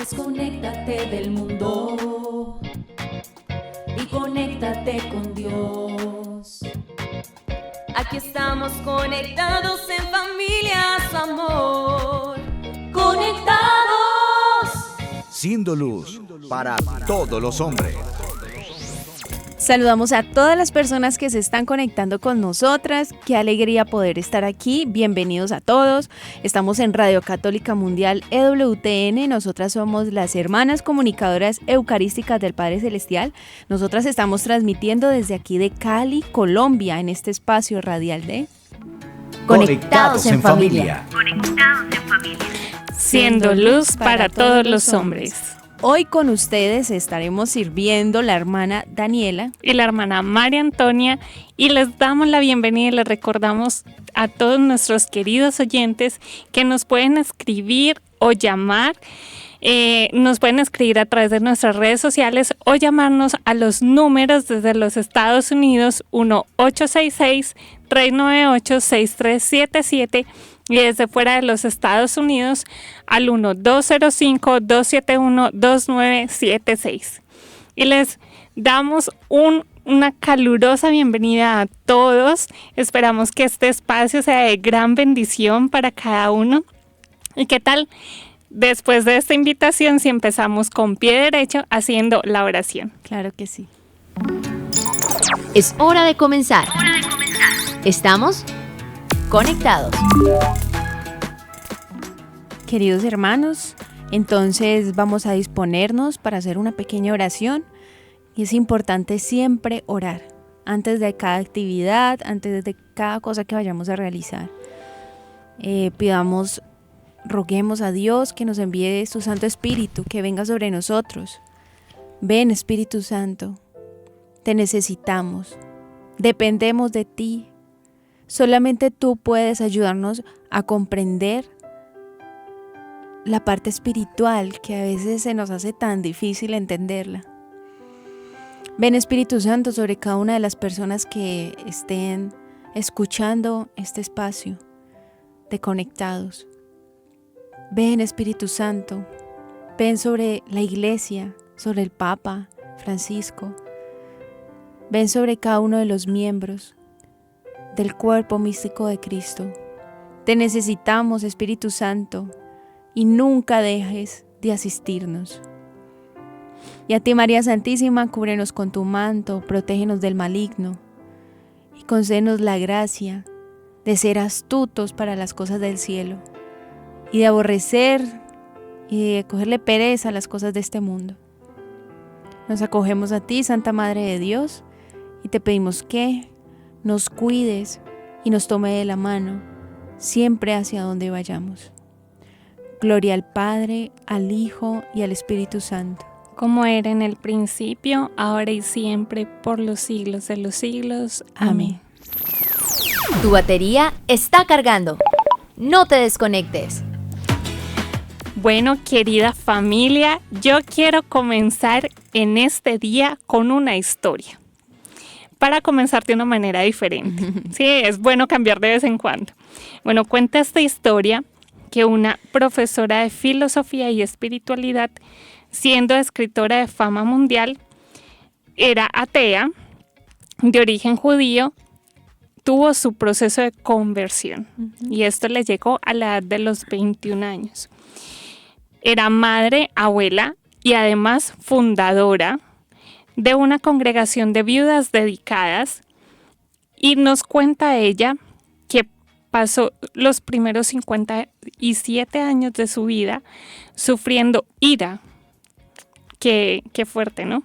Desconéctate del mundo y conéctate con Dios. Aquí estamos conectados en familia, su amor. Conectados. Siendo luz para todos los hombres. Saludamos a todas las personas que se están conectando con nosotras. Qué alegría poder estar aquí. Bienvenidos a todos. Estamos en Radio Católica Mundial EWTN. Nosotras somos las hermanas comunicadoras eucarísticas del Padre Celestial. Nosotras estamos transmitiendo desde aquí de Cali, Colombia, en este espacio radial de Conectados en familia. Siendo luz para todos los hombres. Hoy con ustedes estaremos sirviendo la hermana Daniela Y la hermana María Antonia, y les damos la bienvenida y les recordamos a todos nuestros queridos oyentes que nos pueden escribir o llamar. Nos pueden escribir a través de nuestras redes sociales o llamarnos a los números desde los Estados Unidos 1-866-398-6377 y desde fuera de los Estados Unidos al 1-205-271-2976. Y les damos una calurosa bienvenida a todos. Esperamos que este espacio sea de gran bendición para cada uno. ¿Y qué tal? Después de esta invitación, si empezamos con pie derecho haciendo la oración. Claro que sí. Es hora de comenzar. Estamos conectados. Queridos hermanos, entonces vamos a disponernos para hacer una pequeña oración. Y es importante siempre orar antes de cada actividad, antes de cada cosa que vayamos a realizar. Roguemos a Dios que nos envíe su Santo Espíritu, que venga sobre nosotros. Ven, Espíritu Santo, te necesitamos, dependemos de ti. Solamente tú puedes ayudarnos a comprender la parte espiritual que a veces se nos hace tan difícil entenderla. Ven, Espíritu Santo, sobre cada una de las personas que estén escuchando este espacio de Conectados. Ven, Espíritu Santo, ven sobre la iglesia, sobre el Papa Francisco. Ven sobre cada uno de los miembros del cuerpo místico de Cristo. Te necesitamos, Espíritu Santo, y nunca dejes de asistirnos. Y a ti, María Santísima, cúbrenos con tu manto, protégenos del maligno y concédenos la gracia de ser astutos para las cosas del cielo y de aborrecer y de cogerle pereza a las cosas de este mundo. Nos acogemos a ti, Santa Madre de Dios, y te pedimos que nos cuides y nos tome de la mano siempre hacia donde vayamos. Gloria al Padre, al Hijo y al Espíritu Santo. Como era en el principio, ahora y siempre, por los siglos de los siglos. Amén. Tu batería está cargando. No te desconectes. Bueno, querida familia, yo quiero comenzar en este día con una historia. Para comenzar de una manera diferente. Sí, es bueno cambiar de vez en cuando. Bueno, cuenta esta historia que una profesora de filosofía y espiritualidad, siendo escritora de fama mundial, era atea, de origen judío, tuvo su proceso de conversión. Y esto le llegó a la edad de los 21 años. Era madre, abuela y además fundadora de una congregación de viudas dedicadas, y nos cuenta ella que pasó los primeros 57 años de su vida sufriendo ira. Qué fuerte, ¿no?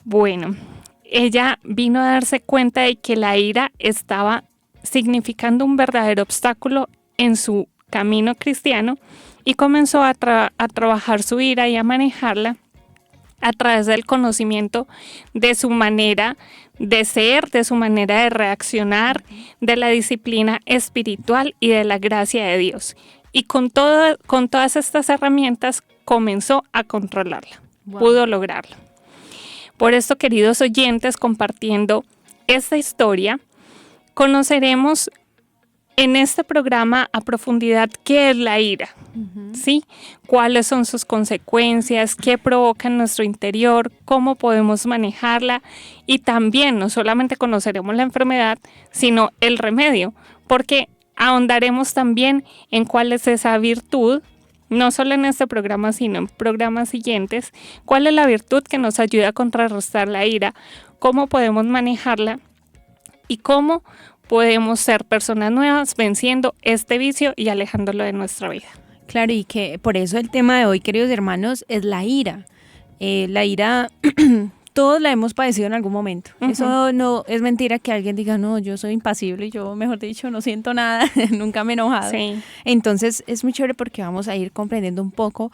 Bueno, ella vino a darse cuenta de que la ira estaba significando un verdadero obstáculo en su camino cristiano y comenzó a trabajar su ira y a manejarla a través del conocimiento de su manera de ser, de su manera de reaccionar, de la disciplina espiritual y de la gracia de Dios. Y con todas estas herramientas comenzó a controlarla. Wow. Pudo lograrlo. Por esto, queridos oyentes, compartiendo esta historia, conoceremos en este programa a profundidad qué es la ira, ¿sí? Cuáles son sus consecuencias, qué provoca en nuestro interior, cómo podemos manejarla y también no solamente conoceremos la enfermedad, sino el remedio, porque ahondaremos también en cuál es esa virtud, no solo en este programa, sino en programas siguientes, cuál es la virtud que nos ayuda a contrarrestar la ira, cómo podemos manejarla y cómo podemos ser personas nuevas venciendo este vicio y alejándolo de nuestra vida. Claro, y que por eso el tema de hoy, queridos hermanos, es la ira. La ira, todos la hemos padecido en algún momento. Eso no es mentira que alguien diga, no, yo soy impasible y yo, mejor dicho, no siento nada, nunca me he enojado. Sí. Entonces es muy chévere porque vamos a ir comprendiendo un poco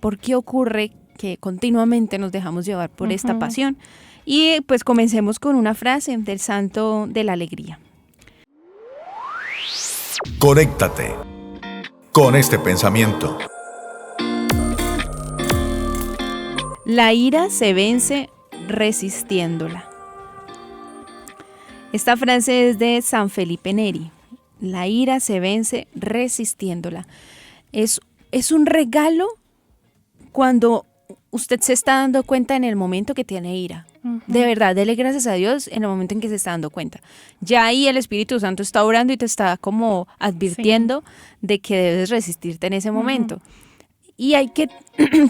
por qué ocurre que continuamente nos dejamos llevar por esta pasión. Y pues comencemos con una frase del Santo de la Alegría. Conéctate con este pensamiento. La ira se vence resistiéndola. Esta frase es de San Felipe Neri. La ira se vence resistiéndola. Es un regalo cuando usted se está dando cuenta en el momento que tiene ira. De verdad, dele gracias a Dios en el momento en que se está dando cuenta. Ya ahí el Espíritu Santo está orando y te está como advirtiendo de que debes resistirte en ese momento. Y hay que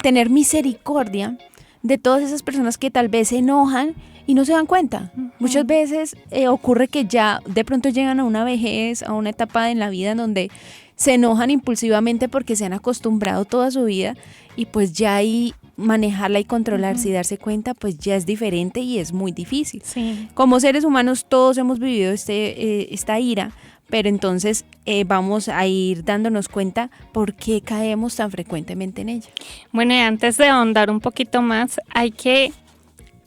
tener misericordia de todas esas personas que tal vez se enojan y no se dan cuenta. Muchas veces ocurre que ya de pronto llegan a una vejez, a una etapa en la vida en donde se enojan impulsivamente porque se han acostumbrado toda su vida y pues ya ahí manejarla y controlarse y darse cuenta pues ya es diferente y es muy difícil. Sí. Como seres humanos todos hemos vivido esta ira, pero entonces vamos a ir dándonos cuenta por qué caemos tan frecuentemente en ella. Bueno, y antes de ahondar un poquito más, hay que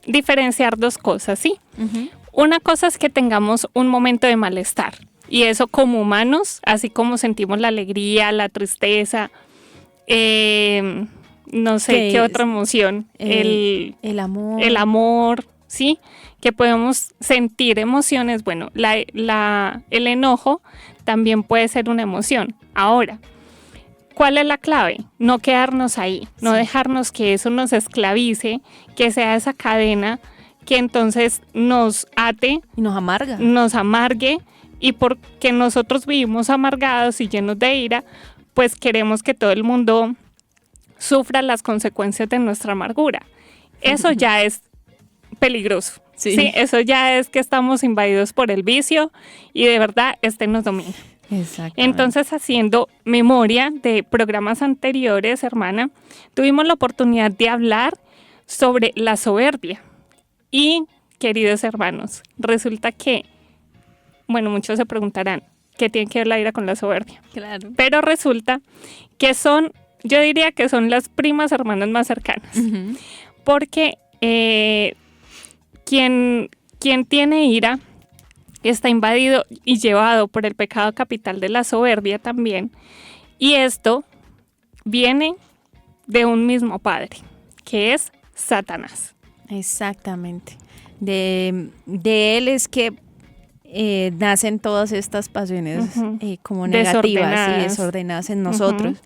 diferenciar dos cosas, ¿sí? Una cosa es que tengamos un momento de malestar y eso como humanos, así como sentimos la alegría, la tristeza, no sé qué otra emoción, el amor, ¿sí? Que podemos sentir emociones. Bueno, el enojo también puede ser una emoción. Ahora, ¿cuál es la clave? No quedarnos ahí, no dejarnos que eso nos esclavice, que sea esa cadena que entonces nos ate. Y nos amarga. Nos amargue, y porque nosotros vivimos amargados y llenos de ira, pues queremos que todo el mundo sufra las consecuencias de nuestra amargura. Eso ya es peligroso. Sí, eso ya es que estamos invadidos por el vicio y de verdad nos domina. Entonces, haciendo memoria de programas anteriores, hermana, tuvimos la oportunidad de hablar sobre la soberbia. Y, queridos hermanos, resulta que, bueno, muchos se preguntarán, ¿qué tiene que ver la ira con la soberbia? Claro. Pero resulta que yo diría que son las primas hermanas más cercanas. Porque quien tiene ira está invadido y llevado por el pecado capital de la soberbia también. Y esto viene de un mismo padre, que es Satanás. Exactamente. De él es que nacen todas estas pasiones como negativas y desordenadas en nosotros.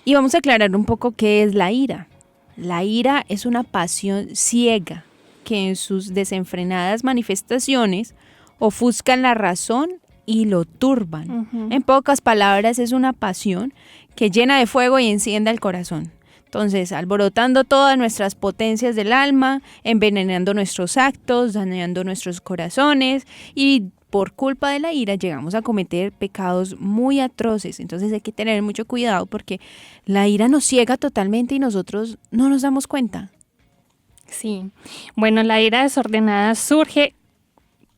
Y vamos a aclarar un poco qué es la ira. La ira es una pasión ciega que en sus desenfrenadas manifestaciones ofuscan la razón y lo turban. En pocas palabras, es una pasión que llena de fuego y enciende el corazón. Entonces, alborotando todas nuestras potencias del alma, envenenando nuestros actos, dañando nuestros corazones y por culpa de la ira llegamos a cometer pecados muy atroces. Entonces hay que tener mucho cuidado porque la ira nos ciega totalmente y nosotros no nos damos cuenta. Sí, bueno, la ira desordenada surge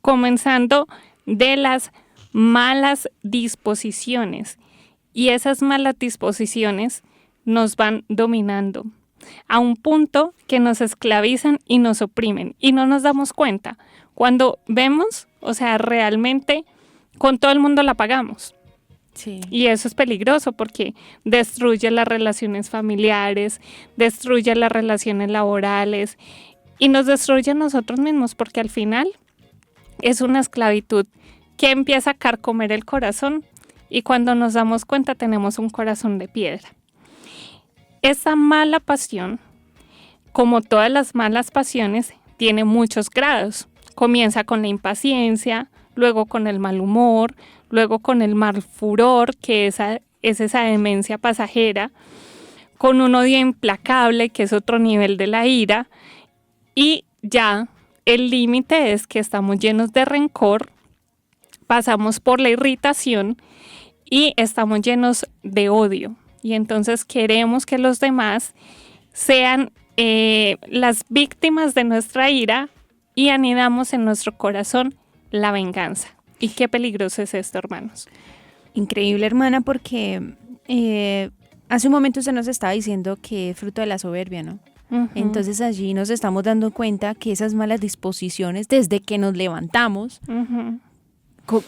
comenzando de las malas disposiciones y esas malas disposiciones nos van dominando a un punto que nos esclavizan y nos oprimen y no nos damos cuenta. Cuando vemos, o sea, realmente con todo el mundo la pagamos. Sí. Y eso es peligroso porque destruye las relaciones familiares, destruye las relaciones laborales y nos destruye a nosotros mismos porque al final es una esclavitud que empieza a carcomer el corazón y cuando nos damos cuenta tenemos un corazón de piedra. Esa mala pasión, como todas las malas pasiones, tiene muchos grados. Comienza con la impaciencia, luego con el mal humor, luego con el mal furor, que es esa demencia pasajera, con un odio implacable, que es otro nivel de la ira, y ya el límite es que estamos llenos de rencor, pasamos por la irritación y estamos llenos de odio. Y entonces queremos que los demás sean las víctimas de nuestra ira y anidamos en nuestro corazón la venganza. Y qué peligroso es esto, hermanos. Increíble, hermana, porque hace un momento usted nos estaba diciendo que es fruto de la soberbia, ¿no? Uh-huh. Entonces allí nos estamos dando cuenta que esas malas disposiciones, desde que nos levantamos, Uh-huh.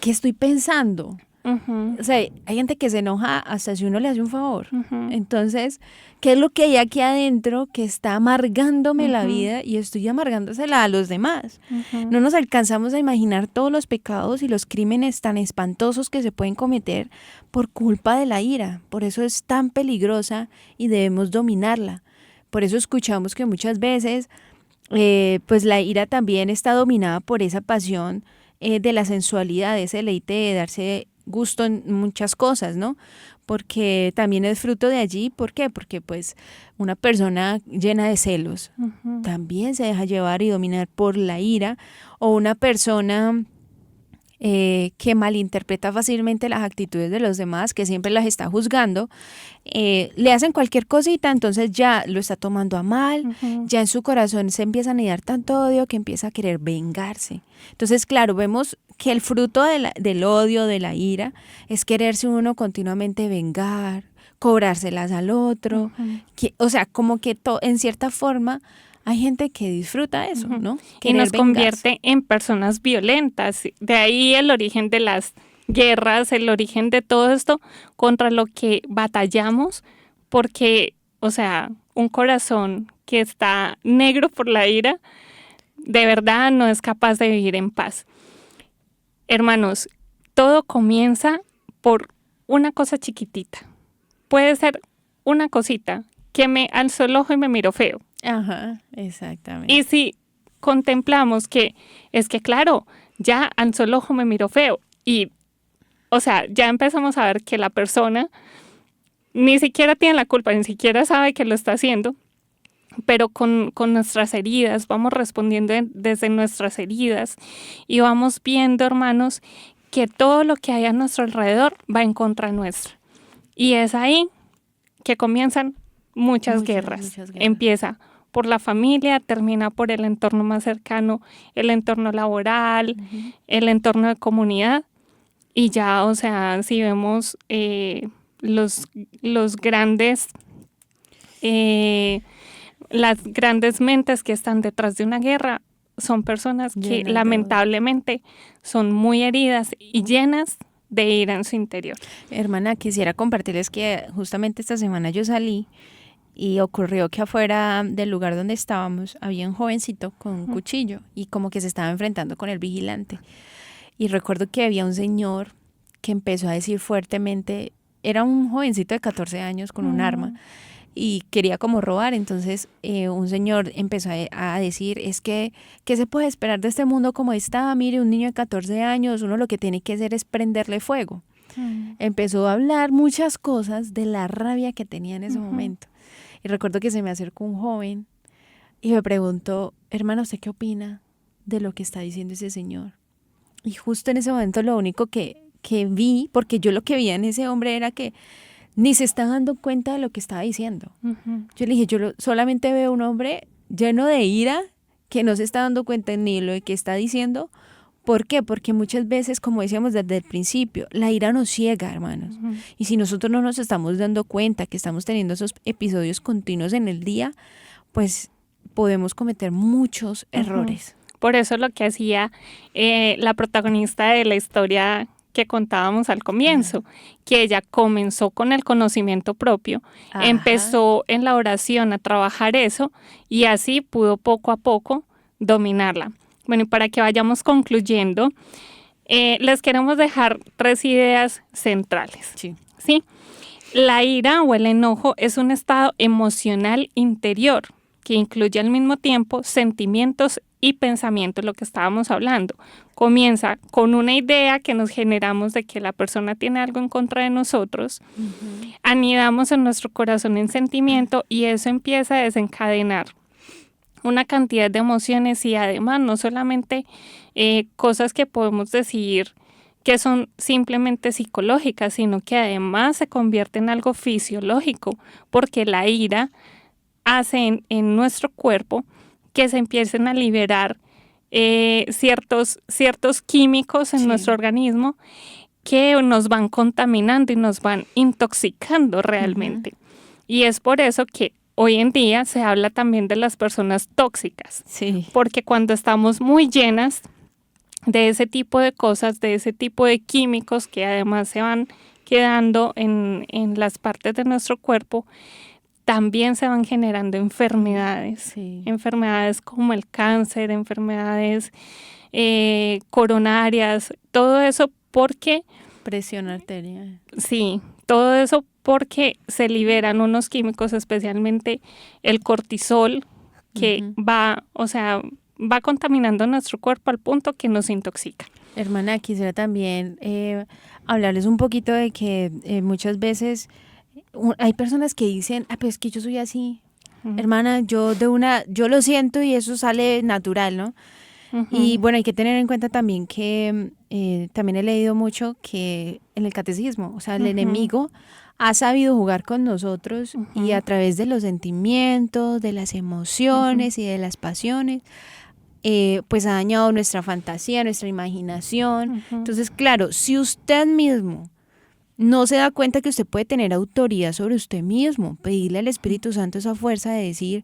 ¿qué estoy pensando? Uh-huh. O sea, hay gente que se enoja hasta si uno le hace un favor. Uh-huh. Entonces, ¿qué es lo que hay aquí adentro que está amargándome la Uh-huh. vida y estoy amargándosela a los demás? Uh-huh. No nos alcanzamos a imaginar todos los pecados y los crímenes tan espantosos que se pueden cometer por culpa de la ira. Por eso es tan peligrosa y debemos dominarla. Por eso escuchamos que muchas veces pues la ira también está dominada por esa pasión de la sensualidad, ese deleite de darse gusto en muchas cosas, ¿no? Porque también es fruto de allí. ¿Por qué? Porque pues una persona llena de celos Uh-huh. también se deja llevar y dominar por la ira, o una persona que malinterpreta fácilmente las actitudes de los demás, que siempre las está juzgando, le hacen cualquier cosita, entonces ya lo está tomando a mal, Uh-huh. ya en su corazón se empieza a anidar tanto odio que empieza a querer vengarse. Entonces, claro, vemos que el fruto del odio, de la ira, es quererse uno continuamente vengar, cobrárselas al otro, Uh-huh. o sea, como que en cierta forma hay gente que disfruta eso, Uh-huh. ¿no? Y Querer nos vengarse. convierte en personas violentas. De ahí el origen de las guerras, el origen de todo esto contra lo que batallamos, porque, o sea, un corazón que está negro por la ira, de verdad no es capaz de vivir en paz. Hermanos, todo comienza por una cosa chiquitita. Puede ser una cosita que me alzó el ojo y me miró feo. Ajá, exactamente. Y si contemplamos que es que, claro, ya alzó el ojo, me miró feo. Y, o sea, ya empezamos a ver que la persona ni siquiera tiene la culpa, ni siquiera sabe que lo está haciendo, pero con nuestras heridas, vamos respondiendo desde nuestras heridas y vamos viendo, hermanos, que todo lo que hay a nuestro alrededor va en contra nuestra. Y es ahí que comienzan muchas guerras. Empieza por la familia, termina por el entorno más cercano, el entorno laboral, uh-huh. el entorno de comunidad. Y ya, o sea, si vemos los grandes, las grandes mentes que están detrás de una guerra, son personas que lamentablemente son muy heridas y llenas de ira en su interior. Hermana, quisiera compartirles que justamente esta semana yo salí y ocurrió que afuera del lugar donde estábamos había un jovencito con un cuchillo y como que se estaba enfrentando con el vigilante. Y recuerdo que había un señor que empezó a decir fuertemente, era un jovencito de 14 años con un arma y quería como robar. Entonces un señor empezó a decir, es que, ¿qué se puede esperar de este mundo como está? Mire, un niño de 14 años, uno lo que tiene que hacer es prenderle fuego. Empezó a hablar muchas cosas de la rabia que tenía en ese momento. Y recuerdo que se me acercó un joven y me preguntó, hermano, ¿usted qué opina de lo que está diciendo ese señor? Y justo en ese momento lo único que vi, porque yo lo que vi en ese hombre era que ni se está dando cuenta de lo que estaba diciendo. Yo le dije, solamente veo un hombre lleno de ira que no se está dando cuenta ni de lo que está diciendo. ¿Por qué? Porque muchas veces, como decíamos desde el principio, la ira nos ciega, hermanos. Y si nosotros no nos estamos dando cuenta que estamos teniendo esos episodios continuos en el día, pues podemos cometer muchos errores. Por eso lo que hacía la protagonista de la historia que contábamos al comienzo, que ella comenzó con el conocimiento propio, empezó en la oración a trabajar eso y así pudo poco a poco dominarla. Bueno, y para que vayamos concluyendo, Les queremos dejar 3 ideas centrales. Sí. ¿Sí? La ira o el enojo es un estado emocional interior que incluye al mismo tiempo sentimientos y pensamientos, lo que estábamos hablando. Comienza con una idea que nos generamos de que la persona tiene algo en contra de nosotros, anidamos en nuestro corazón en sentimiento y eso empieza a desencadenar una cantidad de emociones y además no solamente cosas que podemos decir que son simplemente psicológicas, sino que además se convierte en algo fisiológico, porque la ira hace en nuestro cuerpo que se empiecen a liberar ciertos químicos en nuestro organismo que nos van contaminando y nos van intoxicando realmente. Y es por eso que hoy en día se habla también de las personas tóxicas, porque cuando estamos muy llenas de ese tipo de cosas, de ese tipo de químicos que además se van quedando en las partes de nuestro cuerpo, también se van generando enfermedades, enfermedades como el cáncer, enfermedades coronarias, todo eso porque... Presión arterial. Sí, todo eso porque se liberan unos químicos, especialmente el cortisol, que va contaminando nuestro cuerpo al punto que nos intoxica. Hermana, quisiera también hablarles un poquito de que muchas veces hay personas que dicen, pues es que yo soy así, hermana, yo lo siento y eso sale natural, ¿no? Y bueno, hay que tener en cuenta también que también he leído mucho que en el catecismo, o sea, el enemigo ha sabido jugar con nosotros y a través de los sentimientos, de las emociones y de las pasiones, pues ha dañado nuestra fantasía, nuestra imaginación. Entonces, claro, si usted mismo no se da cuenta que usted puede tener autoridad sobre usted mismo, pedirle al Espíritu Santo esa fuerza de decir,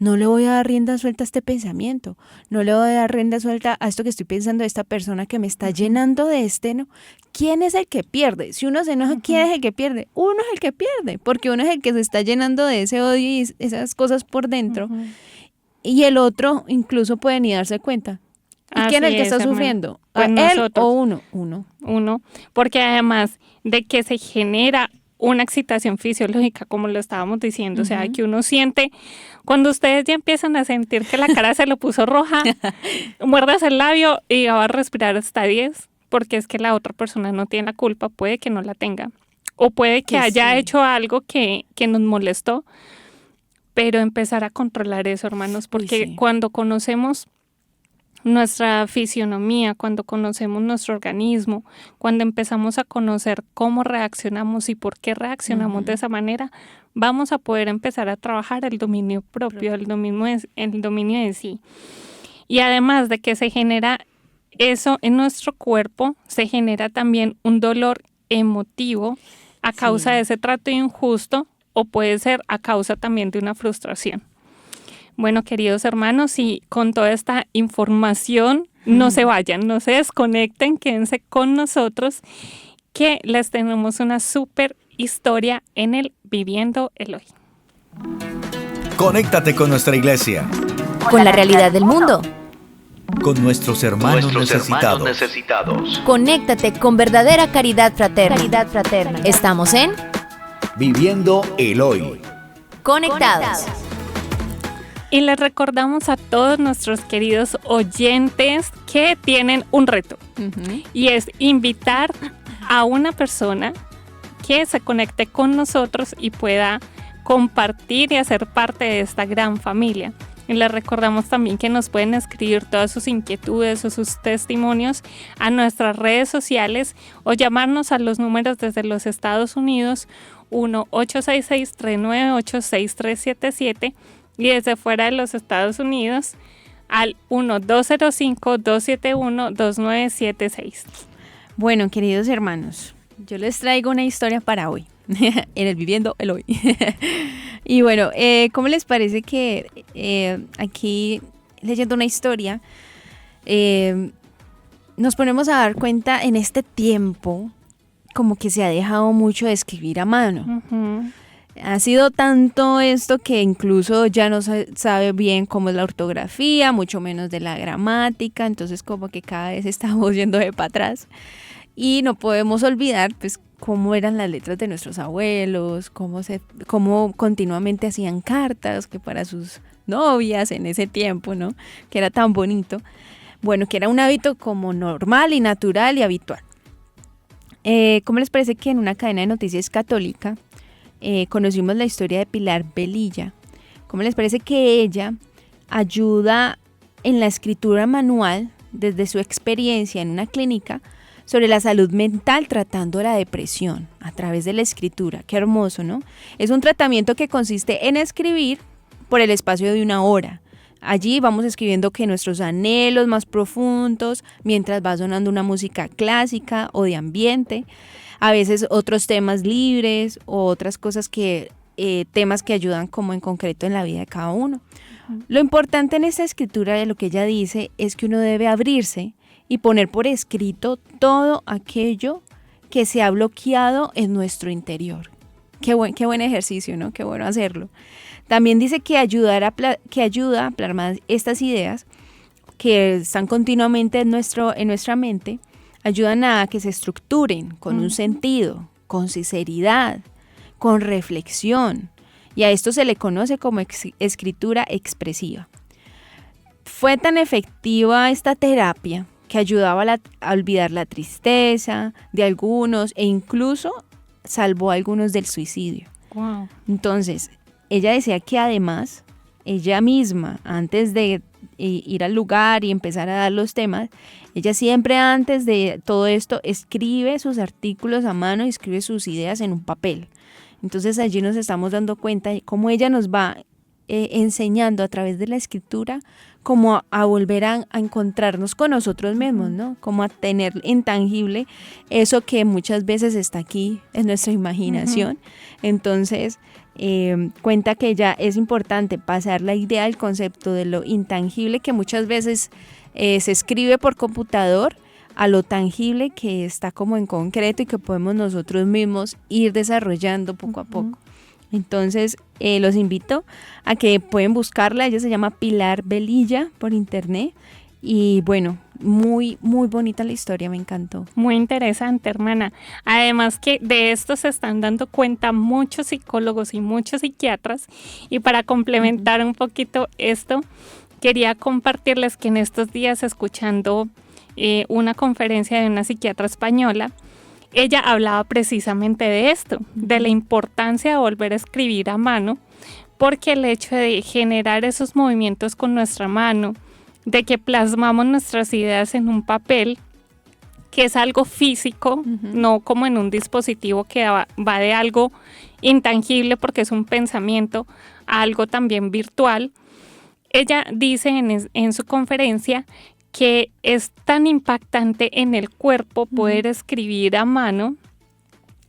no le voy a dar rienda suelta a este pensamiento, no le voy a dar rienda suelta a esto que estoy pensando de esta persona que me está llenando de ¿no? ¿Quién es el que pierde? Si uno se enoja, ¿quién es el que pierde? Uno es el que pierde, porque uno es el que se está llenando de ese odio y esas cosas por dentro, y el otro incluso puede ni darse cuenta. ¿Y quién es el que está sufriendo? Pues ¿Él nosotros. o uno? Uno, porque además de que se genera una excitación fisiológica, como lo estábamos diciendo, o sea, que uno siente, cuando ustedes ya empiezan a sentir que la cara se lo puso roja, muerdas el labio y va a respirar hasta 10, porque es que la otra persona no tiene la culpa, puede que no la tenga, o puede que haya hecho algo que nos molestó, pero empezar a controlar eso, hermanos, porque cuando conocemos nuestra fisionomía, cuando conocemos nuestro organismo, cuando empezamos a conocer cómo reaccionamos y por qué reaccionamos de esa manera, vamos a poder empezar a trabajar el dominio propio, el dominio de sí. Y además de que se genera eso en nuestro cuerpo, se genera también un dolor emotivo a causa de ese trato injusto o puede ser a causa también de una frustración. Bueno, queridos hermanos, y con toda esta información, no se vayan, no se desconecten, quédense con nosotros, que les tenemos una súper historia en el Viviendo el Hoy. Conéctate con nuestra iglesia. Con la realidad del mundo. Con nuestros hermanos necesitados. Conéctate con verdadera caridad fraterna. Estamos en Viviendo el Hoy. Conectados. Y les recordamos a todos nuestros queridos oyentes que tienen un reto. Y es invitar a una persona que se conecte con nosotros y pueda compartir y hacer parte de esta gran familia. Y les recordamos también que nos pueden escribir todas sus inquietudes o sus testimonios a nuestras redes sociales o llamarnos a los números desde los Estados Unidos 1-866-398-6377 y desde fuera de los Estados Unidos al 1-205-271-2976. Bueno, queridos hermanos, yo les traigo una historia para hoy, en el Viviendo el Hoy. Y bueno, ¿cómo les parece que aquí, leyendo una historia, nos ponemos a dar cuenta en este tiempo como que se ha dejado mucho de escribir a mano? Ha sido tanto esto que incluso ya no se sabe bien cómo es la ortografía, mucho menos de la gramática, entonces como que cada vez estamos yendo de para atrás. Y no podemos olvidar pues cómo eran las letras de nuestros abuelos, cómo continuamente hacían cartas que para sus novias en ese tiempo, ¿no? Que era tan bonito. Bueno, que era un hábito como normal y natural y habitual. ¿Cómo les parece que en una cadena de noticias católica conocimos la historia de Pilar Velilla? ¿Cómo les parece que ella ayuda en la escritura manual desde su experiencia en una clínica sobre la salud mental tratando la depresión a través de la escritura? Qué hermoso, ¿no? Es un tratamiento que consiste en escribir por el espacio de 1 hora. Allí vamos escribiendo que nuestros anhelos más profundos, mientras va sonando una música clásica o de ambiente, a veces otros temas libres o otras cosas temas que ayudan como en concreto en la vida de cada uno. Lo importante en esta escritura de lo que ella dice es que uno debe abrirse y poner por escrito todo aquello que se ha bloqueado en nuestro interior. Qué buen ejercicio, ¿no? Qué bueno hacerlo. También dice que ayuda a plasmar estas ideas que están continuamente en nuestra mente, ayudan a que se estructuren con un sentido, con sinceridad, con reflexión. Y a esto se le conoce como escritura expresiva. Fue tan efectiva esta terapia que ayudaba a olvidar la tristeza de algunos e incluso salvó a algunos del suicidio. Wow. Entonces, ella decía que además, ella misma, antes de ir al lugar y empezar a dar los temas, ella siempre antes de todo esto escribe sus artículos a mano y escribe sus ideas en un papel. Entonces allí nos estamos dando cuenta de cómo ella nos va enseñando a través de la escritura como a volver a encontrarnos con nosotros mismos, ¿no? Como a tener intangible eso que muchas veces está aquí en nuestra imaginación. Entonces cuenta que ya es importante pasar la idea, el concepto de lo intangible que muchas veces se escribe por computador a lo tangible que está como en concreto y que podemos nosotros mismos ir desarrollando poco a poco. Entonces los invito a que pueden buscarla, ella se llama Pilar Velilla por internet y bueno, muy muy bonita la historia, me encantó. Muy interesante, hermana. Además que de esto se están dando cuenta muchos psicólogos y muchos psiquiatras y para complementar un poquito esto, quería compartirles que en estos días escuchando una conferencia de una psiquiatra española, ella hablaba precisamente de esto, de la importancia de volver a escribir a mano, porque el hecho de generar esos movimientos con nuestra mano, de que plasmamos nuestras ideas en un papel, que es algo físico, no como en un dispositivo que va de algo intangible porque es un pensamiento, a algo también virtual. Ella dice en su conferencia que es tan impactante en el cuerpo poder escribir a mano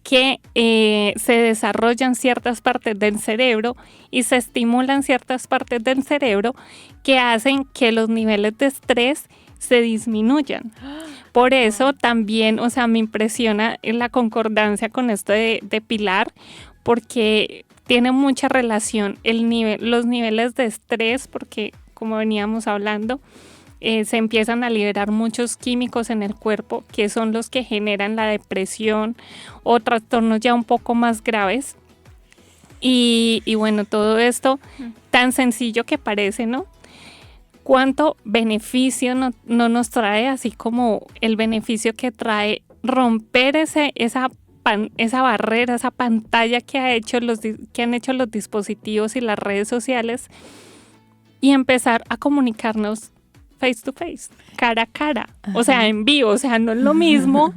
que se desarrollan ciertas partes del cerebro y se estimulan ciertas partes del cerebro que hacen que los niveles de estrés se disminuyan. Por eso también, o sea, me impresiona la concordancia con esto de Pilar, porque tiene mucha relación los niveles de estrés, porque como veníamos hablando, se empiezan a liberar muchos químicos en el cuerpo que son los que generan la depresión o trastornos ya un poco más graves. Y bueno, todo esto tan sencillo que parece, ¿no? ¿Cuánto beneficio no nos trae? Así como el beneficio que trae romper esa barrera, esa pantalla que han hecho los dispositivos y las redes sociales y empezar a comunicarnos face to face, cara a cara, o sea, en vivo, o sea, no es lo mismo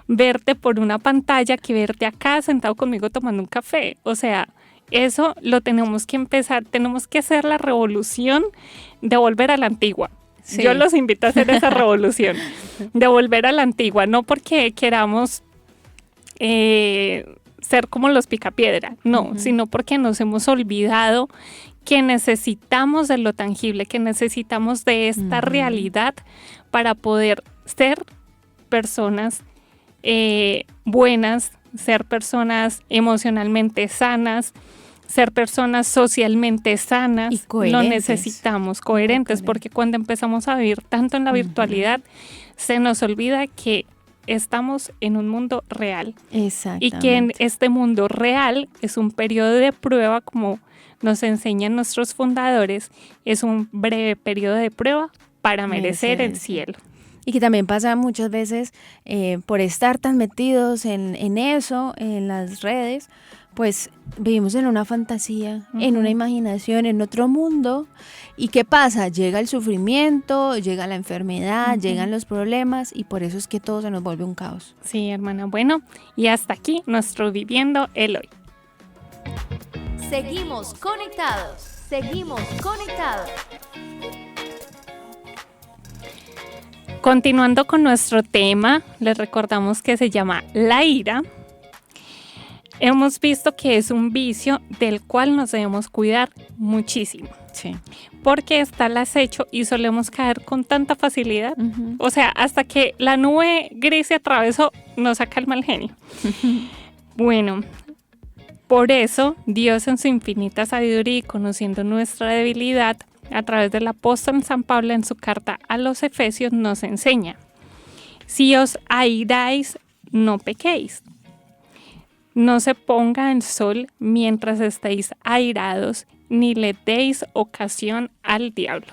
verte por una pantalla que verte acá sentado conmigo tomando un café, o sea, eso lo tenemos que empezar, tenemos que hacer la revolución de volver a la antigua. Sí. Yo los invito a hacer esa revolución, de volver a la antigua, no porque queramos ser como los Picapiedra, no, sino porque nos hemos olvidado que necesitamos de lo tangible, que necesitamos de esta realidad para poder ser personas buenas, ser personas emocionalmente sanas, ser personas socialmente sanas. Y coherentes. Lo necesitamos, coherentes, porque cuando empezamos a vivir tanto en la virtualidad, se nos olvida que estamos en un mundo real. Exactamente. Y que en este mundo real es un periodo de prueba, como nos enseñan nuestros fundadores, es un breve periodo de prueba para merecer el cielo. Y que también pasa muchas veces por estar tan metidos en eso, en las redes, pues vivimos en una fantasía, en una imaginación, en otro mundo. ¿Y qué pasa? Llega el sufrimiento, llega la enfermedad, llegan los problemas y por eso es que todo se nos vuelve un caos. Sí, hermana. Bueno, y hasta aquí nuestro Viviendo el Hoy. Seguimos conectados. Seguimos conectados. Continuando con nuestro tema, les recordamos que se llama la ira. Hemos visto que es un vicio del cual nos debemos cuidar muchísimo. Sí. Porque está al acecho y solemos caer con tanta facilidad. O sea, hasta que la nube gris se atravesó, nos saca el mal genio. Bueno, por eso Dios en su infinita sabiduría y conociendo nuestra debilidad, a través del apóstol San Pablo en su carta a los Efesios nos enseña: si os airáis, no pequéis. No se ponga el sol mientras estéis airados, ni le deis ocasión al diablo.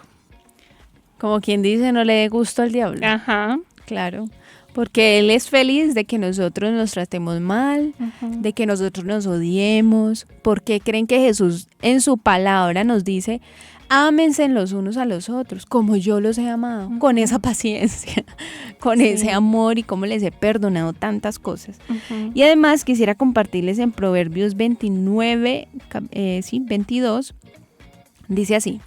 Como quien dice, no le dé gusto al diablo. Ajá. Claro, porque Él es feliz de que nosotros nos tratemos mal, de que nosotros nos odiemos. ¿Por qué creen que Jesús en su palabra nos dice: ámense los unos a los otros, como yo los he amado, con esa paciencia, con ese amor y cómo les he perdonado tantas cosas? Y además quisiera compartirles en Proverbios 29, 22, dice así: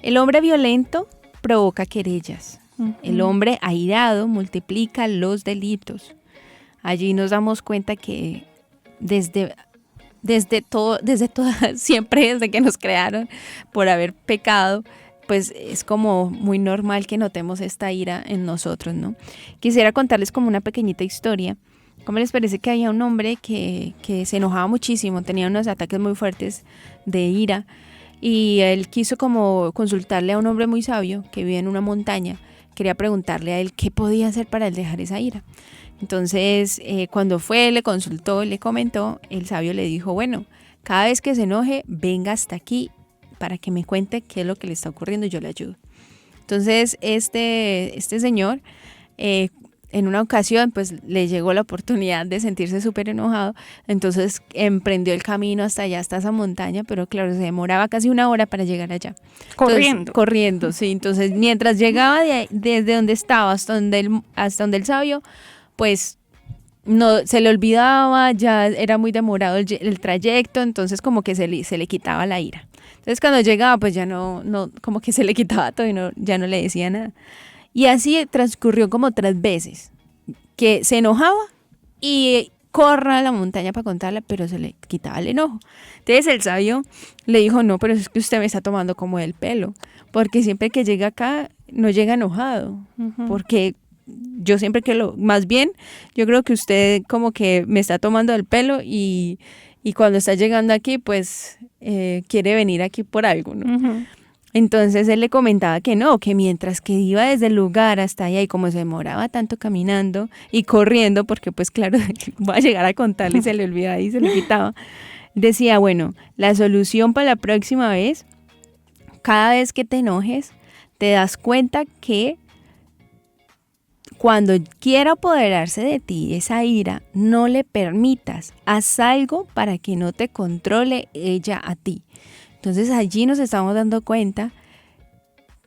el hombre violento provoca querellas, el hombre airado multiplica los delitos. Allí nos damos cuenta que siempre desde que nos crearon por haber pecado, pues es como muy normal que notemos esta ira en nosotros, ¿no? Quisiera contarles como una pequeñita historia. ¿Cómo les parece que había un hombre que se enojaba muchísimo, tenía unos ataques muy fuertes de ira, y él quiso como consultarle a un hombre muy sabio que vive en una montaña? Quería preguntarle a él qué podía hacer para él dejar esa ira. Entonces, cuando fue, le consultó, le comentó, el sabio le dijo: bueno, cada vez que se enoje, venga hasta aquí para que me cuente qué es lo que le está ocurriendo y yo le ayudo. Entonces, este señor, en una ocasión, pues le llegó la oportunidad de sentirse súper enojado. Entonces, emprendió el camino hasta allá, hasta esa montaña, pero claro, se demoraba casi 1 hora para llegar allá. Entonces, corriendo, sí. Entonces, mientras llegaba desde donde estaba hasta donde el sabio, pues no se le olvidaba, ya era muy demorado el trayecto, entonces como que se le quitaba la ira. Entonces cuando llegaba, pues ya no como que se le quitaba todo y ya no le decía nada. Y así transcurrió como 3 veces, que se enojaba y corra a la montaña para contarla, pero se le quitaba el enojo. Entonces el sabio le dijo: no, pero es que usted me está tomando como del pelo, porque siempre que llega acá no llega enojado, porque yo siempre más bien, yo creo que usted como que me está tomando del pelo y cuando está llegando aquí, pues quiere venir aquí por algo, ¿no? Entonces él le comentaba que no, que mientras que iba desde el lugar hasta allá y como se demoraba tanto caminando y corriendo, porque pues claro, voy a llegar a contarle y se le olvidaba y se le quitaba, decía: bueno, la solución para la próxima vez, cada vez que te enojes, te das cuenta que cuando quiera apoderarse de ti esa ira, no le permitas, haz algo para que no te controle ella a ti. Entonces allí nos estamos dando cuenta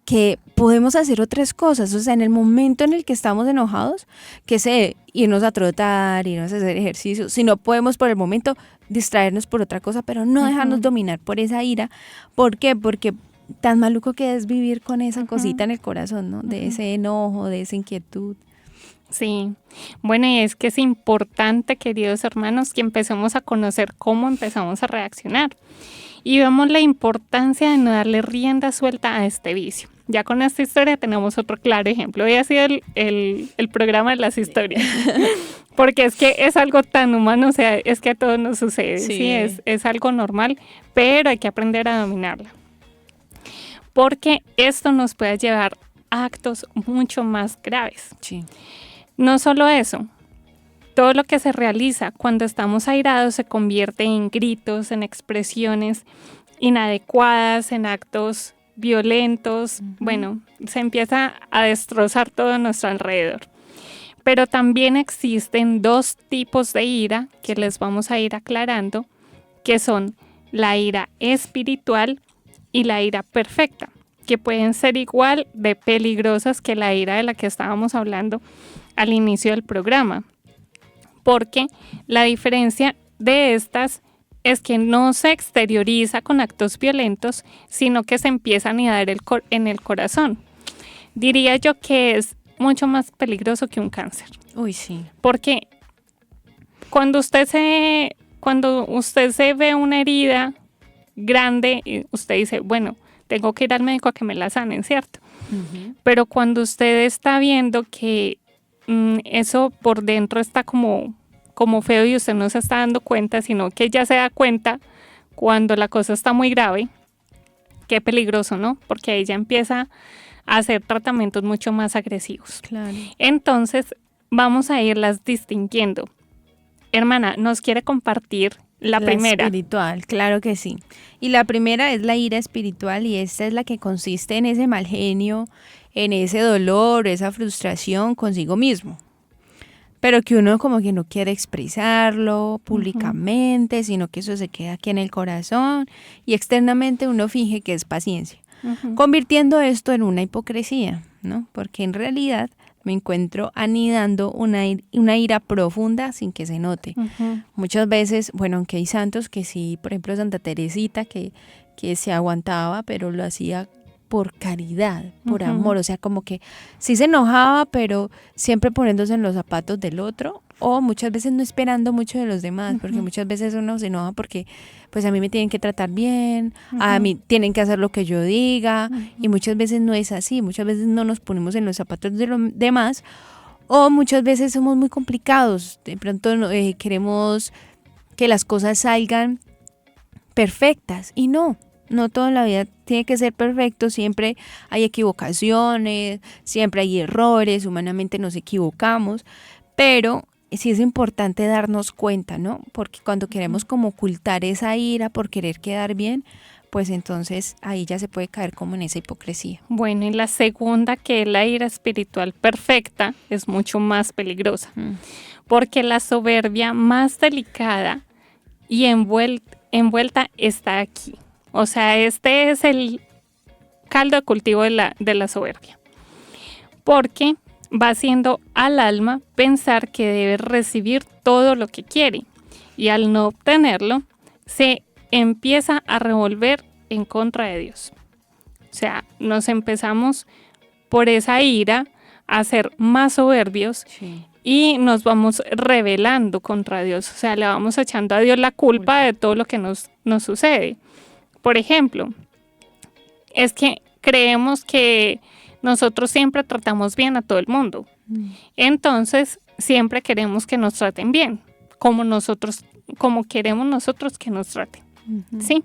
que podemos hacer otras cosas. O sea, en el momento en el que estamos enojados, que sé, irnos a trotar, irnos a hacer ejercicio, si no podemos por el momento distraernos por otra cosa, pero no dejarnos dominar por esa ira. ¿Por qué? Porque tan maluco que es vivir con esa cosita en el corazón, ¿no? De ese enojo, de esa inquietud. Sí, bueno, y es que es importante, queridos hermanos, que empecemos a conocer cómo empezamos a reaccionar y vemos la importancia de no darle rienda suelta a este vicio. Ya con esta historia tenemos otro claro ejemplo. Hoy ha sido el programa de las historias. Porque es que es algo tan humano, o sea, es que a todos nos sucede. Sí, es algo normal, pero hay que aprender a dominarla. Porque esto nos puede llevar a actos mucho más graves. Sí. No solo eso, todo lo que se realiza cuando estamos airados se convierte en gritos, en expresiones inadecuadas, en actos violentos. Bueno, se empieza a destrozar todo a nuestro alrededor. Pero también existen dos tipos de ira que les vamos a ir aclarando, que son la ira espiritual y la ira perfecta, que pueden ser igual de peligrosas que la ira de la que estábamos hablando al inicio del programa. Porque la diferencia de estas es que no se exterioriza con actos violentos, sino que se empieza a anidar en el corazón. Diría yo que es mucho más peligroso que un cáncer. Uy, sí. Porque cuando usted se ve una herida grande, usted dice, bueno, tengo que ir al médico a que me la sanen, ¿cierto? Uh-huh. Pero cuando usted está viendo que eso por dentro está como feo y usted no se está dando cuenta, sino que ya se da cuenta cuando la cosa está muy grave, qué peligroso, ¿no? Porque ahí ya empieza a hacer tratamientos mucho más agresivos. Claro. Entonces, vamos a irlas distinguiendo. Hermana, ¿nos quiere compartir la primera? Espiritual, claro que sí. Y la primera es la ira espiritual, y esta es la que consiste en ese mal genio, en ese dolor, esa frustración consigo mismo. Pero que uno como que no quiere expresarlo públicamente, sino que eso se queda aquí en el corazón y externamente uno finge que es paciencia, convirtiendo esto en una hipocresía, ¿no? Porque en realidad me encuentro anidando una ira profunda sin que se note. Muchas veces, bueno, aunque hay santos que sí, por ejemplo Santa Teresita, que se aguantaba, pero lo hacía por caridad, por amor, o sea, como que sí se enojaba, pero siempre poniéndose en los zapatos del otro, o muchas veces no esperando mucho de los demás, porque muchas veces uno se enoja porque pues a mí me tienen que tratar bien, a mí tienen que hacer lo que yo diga, y muchas veces no es así, muchas veces no nos ponemos en los zapatos de los demás, o muchas veces somos muy complicados, de pronto queremos que las cosas salgan perfectas, y no toda la vida tiene que ser perfecto, siempre hay equivocaciones, siempre hay errores, humanamente nos equivocamos, pero sí es importante darnos cuenta, ¿no? Porque cuando queremos como ocultar esa ira por querer quedar bien, pues entonces ahí ya se puede caer como en esa hipocresía. Bueno, y la segunda, que es la ira espiritual perfecta, es mucho más peligrosa, porque la soberbia más delicada y envuelta está aquí. O sea, este es el caldo de cultivo de la soberbia, porque va haciendo al alma pensar que debe recibir todo lo que quiere, y al no obtenerlo, se empieza a revolver en contra de Dios. O sea, nos empezamos por esa ira a ser más soberbios, sí, y nos vamos rebelando contra Dios. O sea, le vamos echando a Dios la culpa de todo lo que nos sucede. Por ejemplo, es que creemos que nosotros siempre tratamos bien a todo el mundo. Entonces, siempre queremos que nos traten bien, como queremos nosotros que nos traten. ¿Sí?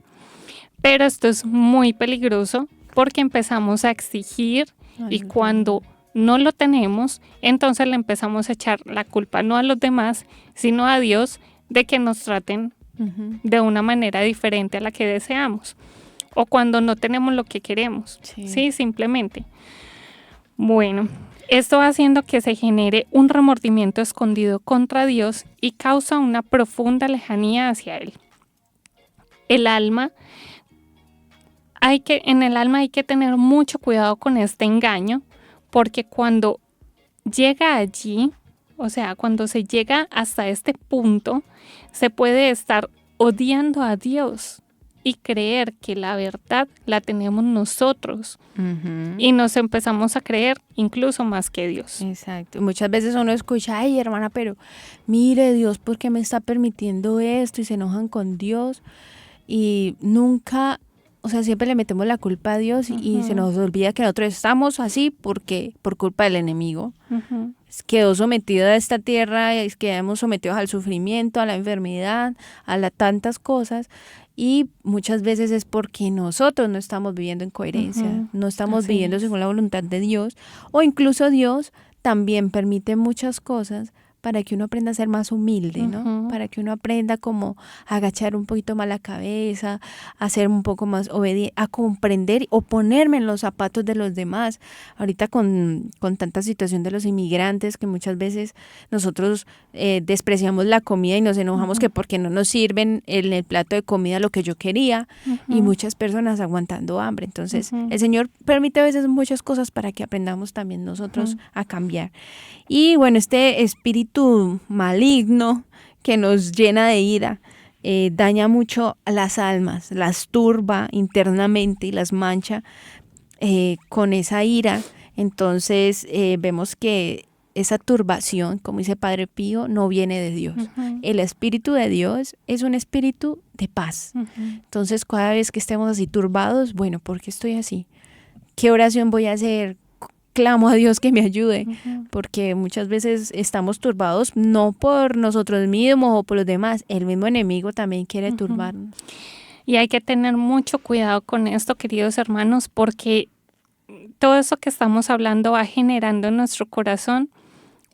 Pero esto es muy peligroso porque empezamos a exigir y cuando no lo tenemos, entonces le empezamos a echar la culpa no a los demás, sino a Dios de que nos traten de una manera diferente a la que deseamos, o cuando no tenemos lo que queremos, sí, simplemente. Bueno, esto va haciendo que se genere un remordimiento escondido contra Dios y causa una profunda lejanía hacia Él. En el alma hay que tener mucho cuidado con este engaño, porque cuando llega allí, o sea, cuando se llega hasta este punto, se puede estar odiando a Dios y creer que la verdad la tenemos nosotros, y nos empezamos a creer incluso más que Dios. Exacto. Muchas veces uno escucha, ay, hermana, pero mire, Dios, ¿por qué me está permitiendo esto? Y se enojan con Dios, y nunca o sea, siempre le metemos la culpa a Dios y se nos olvida que nosotros estamos así porque por culpa del enemigo. Quedó sometido a esta tierra, quedamos sometidos al sufrimiento, a la enfermedad, a tantas cosas. Y muchas veces es porque nosotros no estamos viviendo en coherencia, no estamos viviendo según la voluntad de Dios, o incluso Dios también permite muchas cosas para que uno aprenda a ser más humilde, ¿no? Para que uno aprenda como a agachar un poquito más la cabeza, a ser un poco más obediente, a comprender o ponerme en los zapatos de los demás. Ahorita con tanta situación de los inmigrantes, que muchas veces nosotros despreciamos la comida y nos enojamos que porque no nos sirven en el plato de comida lo que yo quería, y muchas personas aguantando hambre. Entonces, el Señor permite a veces muchas cosas para que aprendamos también nosotros a cambiar. Y bueno, este espíritu maligno que nos llena de ira, daña mucho a las almas, las turba internamente y las mancha con esa ira. Entonces vemos que esa turbación, como dice Padre Pío, no viene de Dios. El Espíritu de Dios es un espíritu de paz. Entonces cada vez que estemos así turbados, bueno, ¿por qué estoy así? ¿Qué oración voy a hacer? Clamo a Dios que me ayude, porque muchas veces estamos turbados no por nosotros mismos o por los demás, el mismo enemigo también quiere turbarnos. Y hay que tener mucho cuidado con esto, queridos hermanos, porque todo eso que estamos hablando va generando en nuestro corazón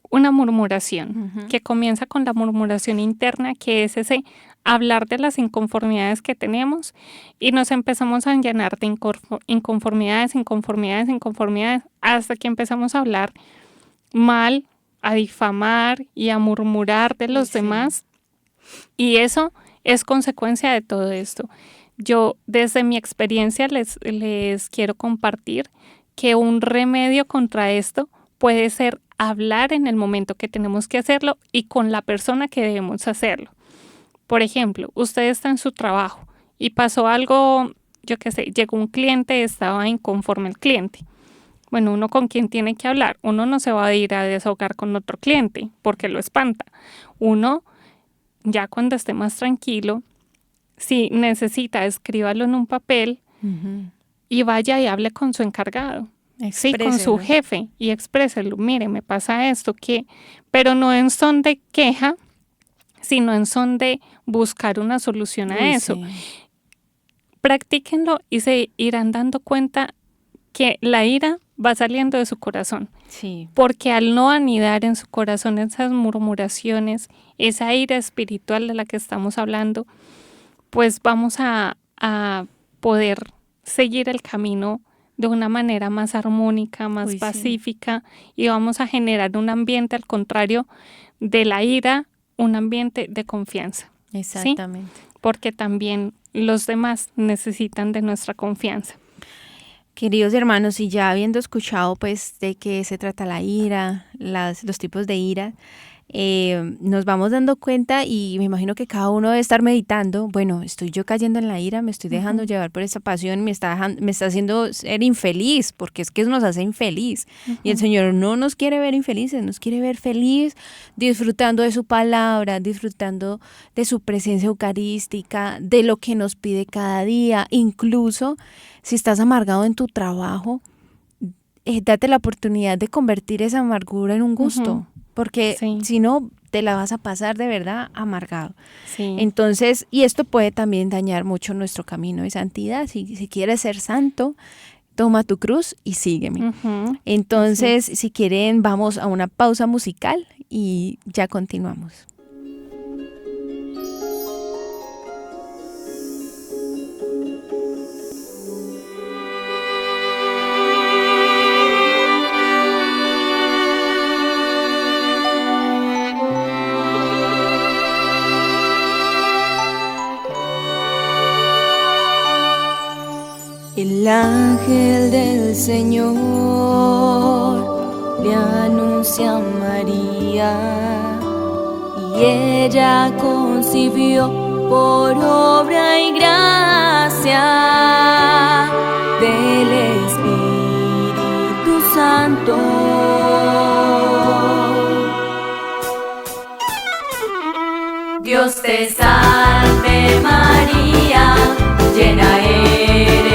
una murmuración, que comienza con la murmuración interna, que es ese hablar de las inconformidades que tenemos, y nos empezamos a llenar de inconformidades, hasta que empezamos a hablar mal, a difamar y a murmurar de los demás, y eso es consecuencia de todo esto. Yo, desde mi experiencia, les quiero compartir que un remedio contra esto puede ser hablar en el momento que tenemos que hacerlo y con la persona que debemos hacerlo. Por ejemplo, usted está en su trabajo y pasó algo, yo qué sé, llegó un cliente, estaba inconforme el cliente. Bueno, uno con quien tiene que hablar, uno no se va a ir a desahogar con otro cliente porque lo espanta. Uno, ya cuando esté más tranquilo, si necesita, escríbalo en un papel y vaya y hable con su encargado. Sí, con su jefe, y expréselo. Mire, me pasa esto, pero no en son de queja, sino en son de buscar una solución a eso. Sí. Practíquenlo y se irán dando cuenta que la ira va saliendo de su corazón. Sí. Porque al no anidar en su corazón esas murmuraciones, esa ira espiritual de la que estamos hablando, pues vamos a poder seguir el camino de una manera más armónica, más pacífica, y vamos a generar un ambiente, al contrario de la ira, un ambiente de confianza. Exactamente. ¿Sí? Porque también los demás necesitan de nuestra confianza. Queridos hermanos, y ya habiendo escuchado pues de qué se trata la ira, los tipos de ira, nos vamos dando cuenta, y me imagino que cada uno debe estar meditando, bueno, estoy yo cayendo en la ira, me estoy dejando llevar por esta pasión, me está haciendo ser infeliz, porque es que nos hace infeliz, y el Señor no nos quiere ver infelices, nos quiere ver feliz, disfrutando de su palabra, disfrutando de su presencia eucarística, de lo que nos pide cada día. Incluso si estás amargado en tu trabajo, date la oportunidad de convertir esa amargura en un gusto. Porque si no, te la vas a pasar de verdad amargado. Sí. Entonces, y esto puede también dañar mucho nuestro camino de santidad. Si quieres ser santo, toma tu cruz y sígueme. Entonces, si quieren, vamos a una pausa musical y ya continuamos. El ángel del Señor le anuncia a María, y ella concibió por obra y gracia del Espíritu Santo. Dios te salve María, llena eres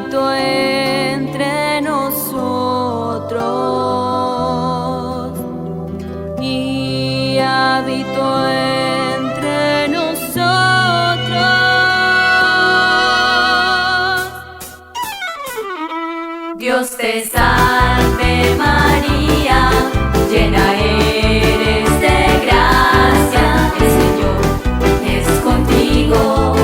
habito entre nosotros, y habito entre nosotros. Dios te salve María, llena eres de gracia, el Señor es contigo,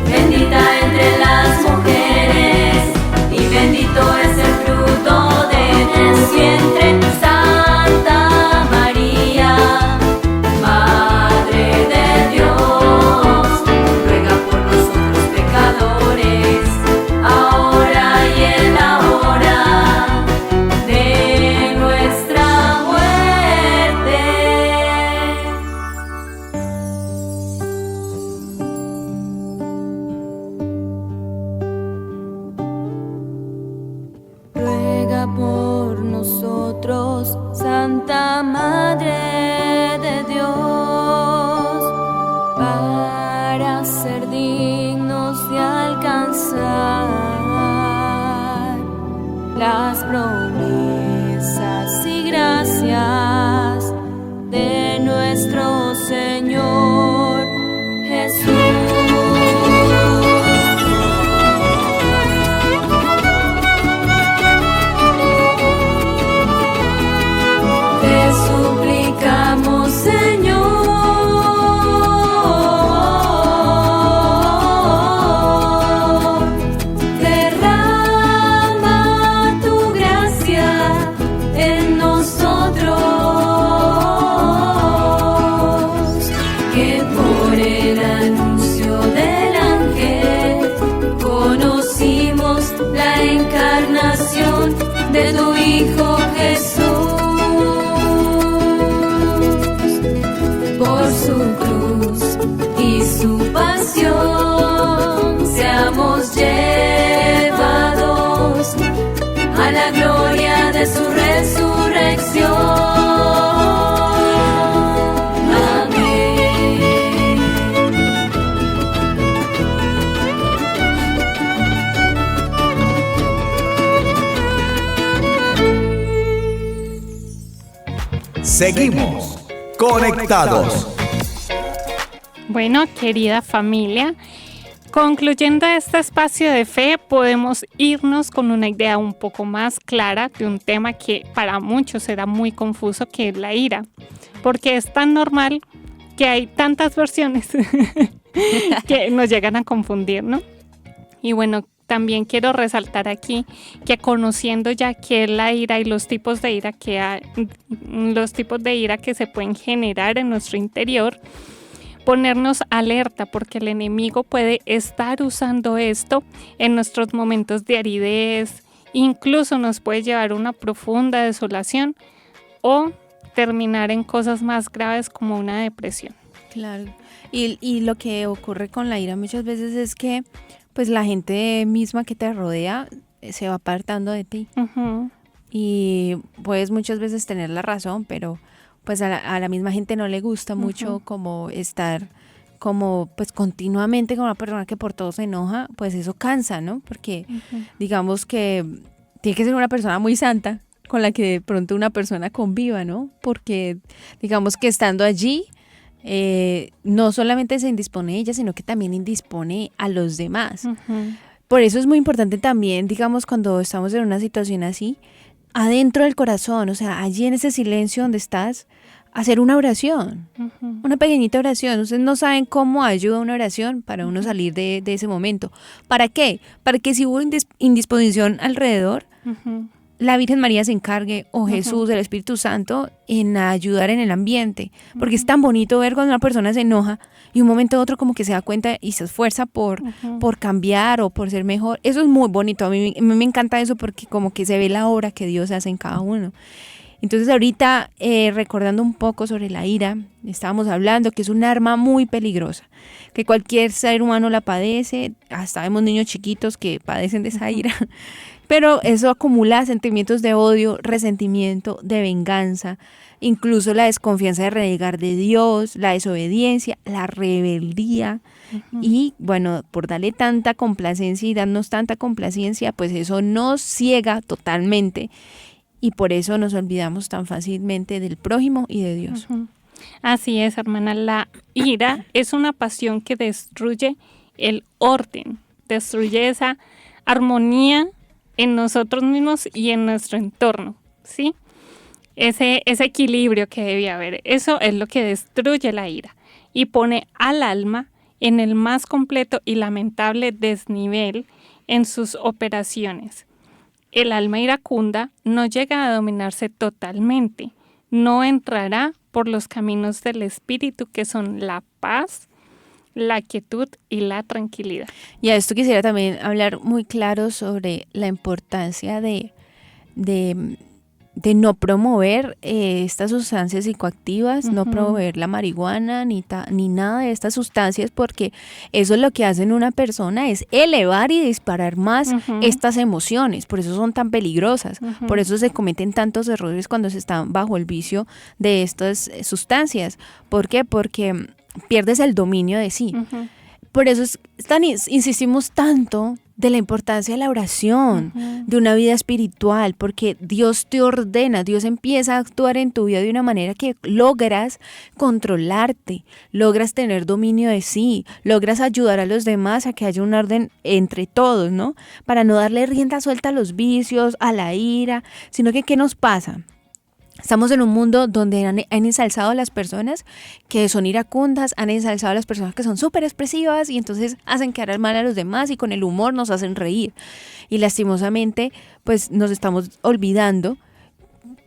bendita entre las mujeres, y bendito es el fruto de tu vientre, Santa María, Madre de Dios, ruega por nosotros pecadores, ahora y en la hora de nuestra muerte. Ruega por nosotros, Santa Madre de Dios, para ser dignos de alcanzar las promesas y gracias de nuestro Señor Jesús. Te suplicamos, Señor, derrama tu gracia en nosotros, que por el anuncio del ángel conocimos la encarnación de tu Hijo Jesús. Por su cruz y su pasión seamos llevados a la gloria de su resurrección. Amén. Seguimos conectados. Bueno, querida familia, concluyendo este espacio de fe, podemos irnos con una idea un poco más clara de un tema que para muchos será muy confuso, que es la ira, porque es tan normal que hay tantas versiones que nos llegan a confundir, ¿no? Y bueno, también quiero resaltar aquí que conociendo ya qué es la ira y los tipos de ira que hay, los tipos de ira que se pueden generar en nuestro interior, ponernos alerta, porque el enemigo puede estar usando esto en nuestros momentos de aridez, incluso nos puede llevar a una profunda desolación o terminar en cosas más graves como una depresión. Claro. Y lo que ocurre con la ira muchas veces es que pues la gente misma que te rodea se va apartando de ti. Uh-huh. Y puedes muchas veces tener la razón, pero pues a la misma gente no le gusta mucho Uh-huh. como estar como pues continuamente con una persona que por todo se enoja, pues eso cansa, ¿no? Porque Uh-huh. digamos que tiene que ser una persona muy santa con la que de pronto una persona conviva, ¿no? Porque digamos que estando allí no solamente se indispone ella, sino que también indispone a los demás. Uh-huh. Por eso es muy importante también, digamos, cuando estamos en una situación así, adentro del corazón, o sea, allí en ese silencio donde estás, hacer una oración, Uh-huh. una pequeñita oración. Ustedes no saben cómo ayuda una oración para uno salir de ese momento. ¿Para qué? Para que si hubo indisposición alrededor, Uh-huh. la Virgen María se encargue, o Jesús, el Espíritu Santo, en ayudar en el ambiente. Porque es tan bonito ver cuando una persona se enoja y un momento a otro como que se da cuenta y se esfuerza por cambiar o por ser mejor. Eso es muy bonito. A mí me encanta eso porque como que se ve la obra que Dios hace en cada uno. Entonces ahorita, recordando un poco sobre la ira, estábamos hablando que es un arma muy peligrosa, que cualquier ser humano la padece, hasta vemos niños chiquitos que padecen de esa ira, pero eso acumula sentimientos de odio, resentimiento, de venganza, incluso la desconfianza de renegar de Dios, la desobediencia, la rebeldía. Y bueno, por darle tanta complacencia y darnos tanta complacencia, pues eso nos ciega totalmente y por eso nos olvidamos tan fácilmente del prójimo y de Dios. Así es, hermana. La ira es una pasión que destruye el orden, destruye esa armonía en nosotros mismos y en nuestro entorno, ¿sí? Ese equilibrio que debe haber, eso es lo que destruye la ira y pone al alma en el más completo y lamentable desnivel en sus operaciones. El alma iracunda no llega a dominarse totalmente, no entrará por los caminos del espíritu que son la paz, la quietud y la tranquilidad. Y a esto quisiera también hablar muy claro sobre la importancia de no promover estas sustancias psicoactivas, no promover la marihuana ni nada de estas sustancias, porque eso lo que hace en una persona es elevar y disparar más estas emociones, por eso son tan peligrosas, por eso se cometen tantos errores cuando se está bajo el vicio de estas sustancias. ¿Por qué? Porque pierdes el dominio de sí. Por eso insistimos tanto de la importancia de la oración, de una vida espiritual, porque Dios te ordena, Dios empieza a actuar en tu vida de una manera que logras controlarte, logras tener dominio de sí, logras ayudar a los demás a que haya un orden entre todos, ¿no? Para no darle rienda suelta a los vicios, a la ira, sino que ¿qué nos pasa? Estamos en un mundo donde han ensalzado a las personas que son iracundas, han ensalzado a las personas que son súper expresivas y entonces hacen quedar mal a los demás y con el humor nos hacen reír. Y lastimosamente, pues nos estamos olvidando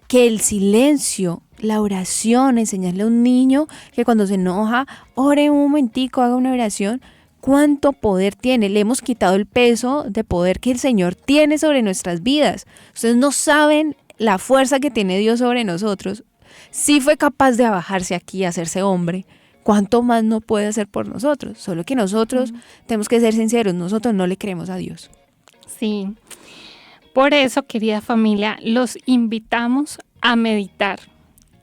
que el silencio, la oración, enseñarle a un niño que cuando se enoja, ore un momentico, haga una oración, ¿cuánto poder tiene? Le hemos quitado el peso de poder que el Señor tiene sobre nuestras vidas. Ustedes no saben la fuerza que tiene Dios sobre nosotros. Si fue capaz de bajarse aquí, hacerse hombre, ¿cuánto más no puede hacer por nosotros? Solo que nosotros tenemos que ser sinceros, nosotros no le creemos a Dios. Sí, por eso, querida familia, los invitamos a meditar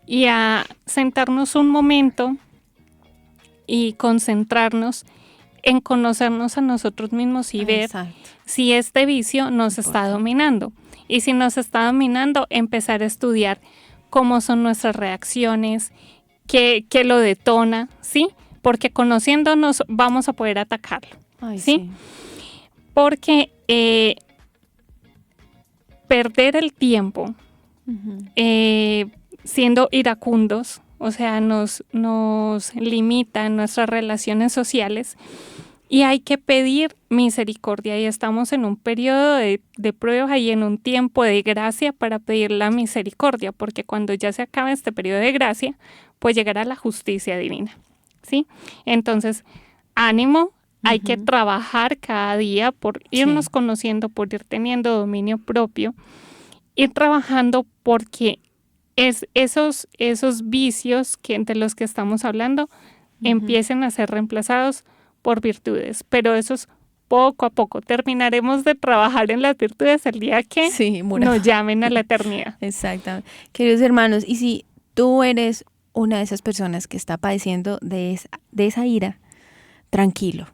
y a sentarnos un momento y concentrarnos en conocernos a nosotros mismos y ver si este vicio nos está dominando. Y si nos está dominando, empezar a estudiar cómo son nuestras reacciones, qué lo detona, ¿sí? Porque conociéndonos vamos a poder atacarlo, ¿sí? Porque perder el tiempo siendo iracundos, o sea, nos limita en nuestras relaciones sociales y hay que pedir misericordia y estamos en un periodo de prueba y en un tiempo de gracia para pedir la misericordia, porque cuando ya se acabe este periodo de gracia, pues llegará la justicia divina, ¿sí? Entonces, ánimo, hay que trabajar cada día por irnos conociendo, por ir teniendo dominio propio, ir trabajando porque esos vicios de los que estamos hablando empiecen a ser reemplazados por virtudes, pero eso es poco a poco. Terminaremos de trabajar en las virtudes el día que nos llamen a la eternidad. Exactamente. Queridos hermanos, y si tú eres una de esas personas que está padeciendo de esa ira, tranquilo,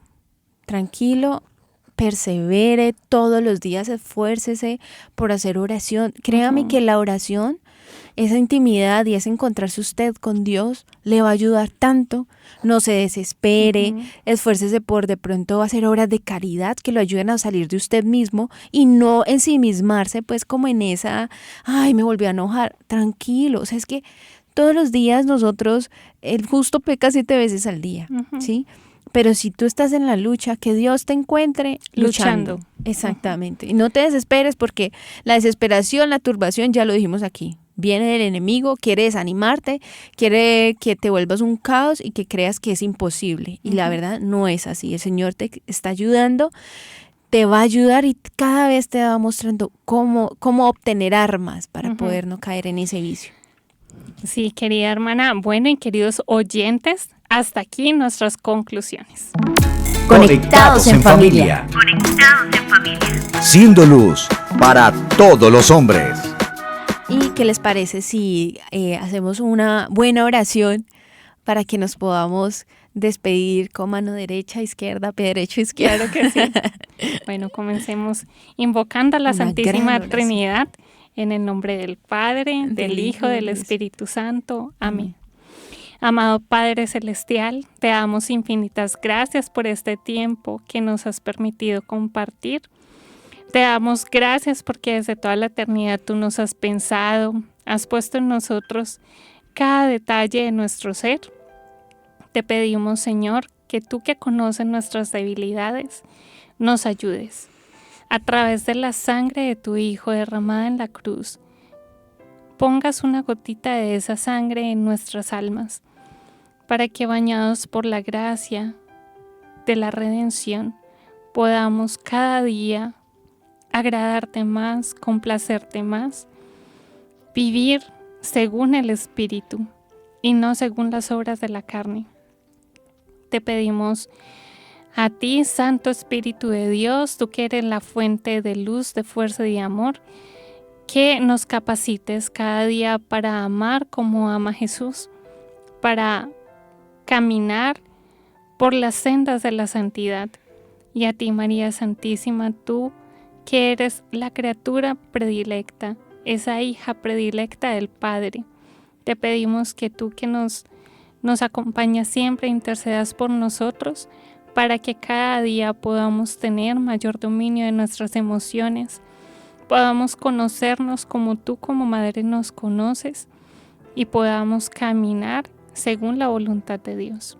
persevere todos los días, esfuércese por hacer oración. Créame que la oración, esa intimidad y ese encontrarse usted con Dios le va a ayudar tanto. No se desespere, esfuércese por de pronto hacer obras de caridad que lo ayuden a salir de usted mismo y no ensimismarse pues como en esa, ay, me volví a enojar. Tranquilo, o sea, es que todos los días nosotros, el justo peca 7 veces al día, ¿sí? Pero si tú estás en la lucha, que Dios te encuentre luchando. Exactamente. Y no te desesperes porque la desesperación, la turbación, ya lo dijimos aquí, viene del enemigo, quiere desanimarte, quiere que te vuelvas un caos y que creas que es imposible. Y la verdad no es así. El Señor te está ayudando. te va a ayudar y cada vez te va mostrando cómo obtener armas para poder no caer en ese vicio. Sí, querida hermana. Bueno, y queridos oyentes, hasta aquí nuestras conclusiones. Conectados en familia. Siendo luz para todos los hombres. ¿Y qué les parece si hacemos una buena oración para que nos podamos despedir con mano derecha, izquierda, pie derecho, izquierda? Claro que sí. Bueno, comencemos invocando a la Una Santísima gran oración. Trinidad en el nombre del Padre, del Hijo, del Espíritu Santo. Amén. Amado Padre Celestial, te damos infinitas gracias por este tiempo que nos has permitido compartir. Te damos gracias porque desde toda la eternidad tú nos has pensado, has puesto en nosotros cada detalle de nuestro ser. Te pedimos, Señor, que tú que conoces nuestras debilidades, nos ayudes. A través de la sangre de tu Hijo derramada en la cruz, pongas una gotita de esa sangre en nuestras almas, para que bañados por la gracia de la redención, podamos cada día agradarte más, complacerte más, vivir según el Espíritu y no según las obras de la carne. Te pedimos a ti, Santo Espíritu de Dios, tú que eres la fuente de luz, de fuerza y de amor, que nos capacites cada día para amar como ama Jesús, para caminar por las sendas de la santidad. Y a ti, María Santísima, tú que eres la criatura predilecta, esa hija predilecta del Padre, te pedimos que tú que nos acompañas siempre, intercedas por nosotros, para que cada día podamos tener mayor dominio de nuestras emociones, podamos conocernos como tú como madre nos conoces y podamos caminar según la voluntad de Dios.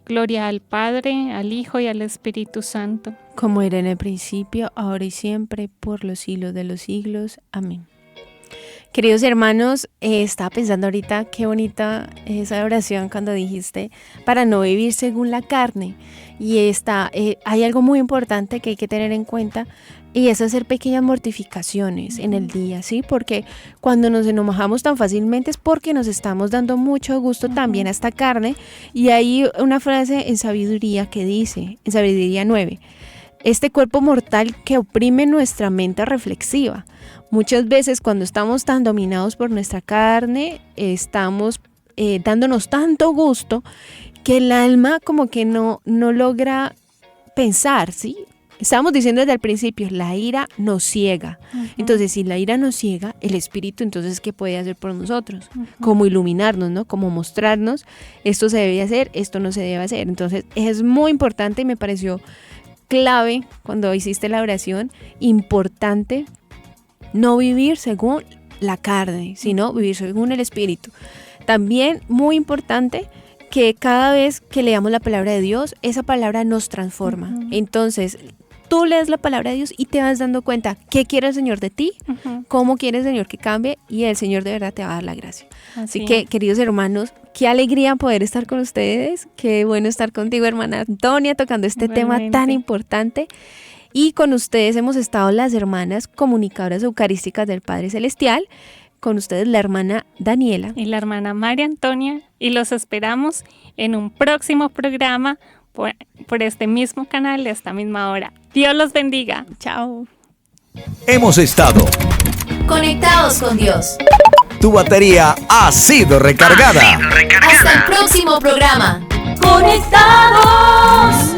Gloria al Padre, al Hijo y al Espíritu Santo. Como era en el principio, ahora y siempre, por los siglos de los siglos. Amén. Queridos hermanos, estaba pensando ahorita qué bonita esa oración cuando dijiste para no vivir según la carne. Y hay algo muy importante que hay que tener en cuenta y es hacer pequeñas mortificaciones en el día, ¿sí? Porque cuando nos enojamos tan fácilmente es porque nos estamos dando mucho gusto también a esta carne. Y hay una frase en Sabiduría que dice, en Sabiduría 9, este cuerpo mortal que oprime nuestra mente reflexiva. Muchas veces cuando estamos tan dominados por nuestra carne, estamos dándonos tanto gusto que el alma como que no logra pensar, ¿sí? Estábamos diciendo desde el principio, la ira nos ciega. Entonces, si la ira nos ciega, el Espíritu, entonces, ¿qué puede hacer por nosotros? Como iluminarnos, ¿no? Como mostrarnos, esto se debe hacer, esto no se debe hacer. Entonces, es muy importante y me pareció clave cuando hiciste la oración, importante no vivir según la carne, sino vivir según el Espíritu. También muy importante que cada vez que leamos la palabra de Dios, esa palabra nos transforma. Entonces, tú lees la palabra de Dios y te vas dando cuenta qué quiere el Señor de ti, cómo quiere el Señor que cambie, y el Señor de verdad te va a dar la gracia. Así que, queridos hermanos, qué alegría poder estar con ustedes, qué bueno estar contigo, hermana Antonia, tocando este tema tan importante. Y con ustedes hemos estado las hermanas comunicadoras eucarísticas del Padre Celestial, con ustedes la hermana Daniela y la hermana María Antonia, y los esperamos en un próximo programa por este mismo canal, a esta misma hora. Dios los bendiga. Chao. Hemos estado Conectados con Dios. Tu batería ha sido recargada. Hasta el próximo programa. Conectados.